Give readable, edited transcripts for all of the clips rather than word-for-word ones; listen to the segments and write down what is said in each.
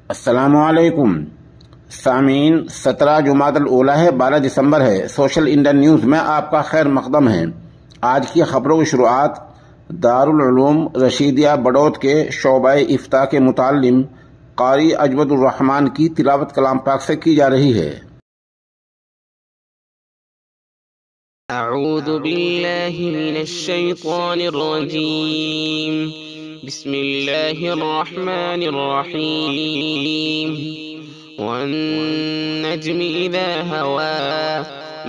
अस्सलामुअलैकुम सामीन। 17 जुमादुल ऊला है, 12 दिसंबर है। सोशल इंडियन न्यूज़ में आपका खैर मकदम है। आज की खबरों की शुरुआत दारुल उलूम रशीदिया बड़ौत के शोबाए इफ्ता के मुतालिम कारी अजवदुर रहमान की तिलावत कलाम पाक से की जा रही है। अऊज़ु बिल्लाहि मिनश शैतानिर रजीम। बिस्मिल्लाहिर रहमानिर रहीम। वन्नज्मि इज़ा हवा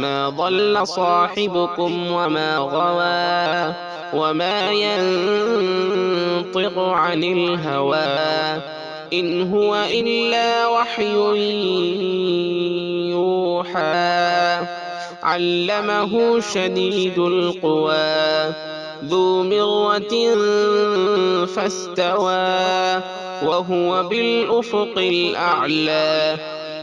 मा ضل साहिबुकुम वमा गवा वमा यंतिक़ु अनिल हवा इन हुवा इल्ला वह्युन यूहा अल्लमहु शदीदुल क़ुवा ज़ू मिर्रतिन फस्तवा वहुव बिलउफ़ुक़िल अअला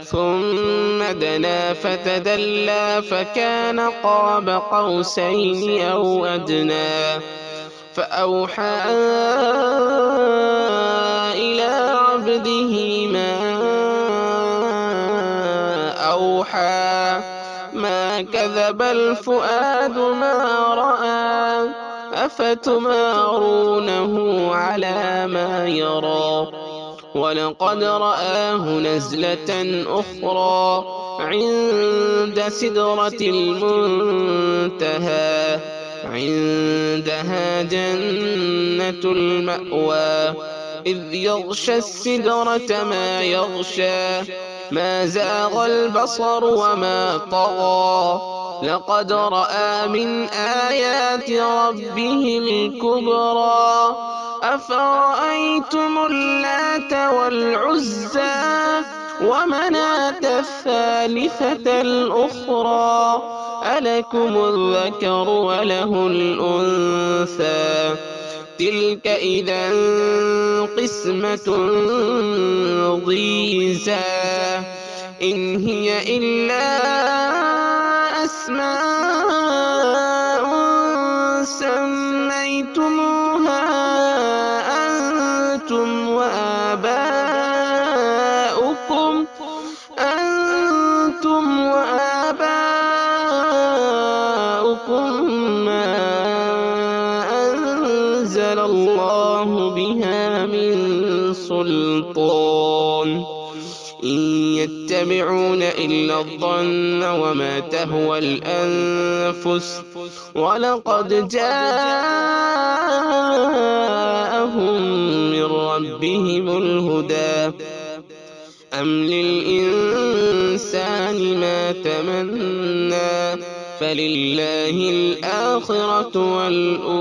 ثم دنا فتدلى فكان قاب قوسين أو أدنى فأوحى إلى عبده ما أوحى ما كذب الفؤاد ما رأى أفتمارونه على ما يرى ولقد رآه نزلة أخرى عند سدرة المنتهى عندها جنة المأوى إذ يغشى السدرة ما يغشى ما زاغ البصر وما طغى لقد رأى من آيات ربه الكبرى أفرأيتم اللات والعزى ومناة الثالثة الأخرى ألكم الذكر وله الأنثى تلك إذا قسمة ضيزى إن هي إلا أسماء سميتموها أنتم وآباؤكم ما أنزل الله بها من سلطان إن يتبعون إلا الظن وما تهوى الأنفس ولقد جاءهم من ربهم الهدى أم للإنسان ما تمنى فلله الآخرة والأولى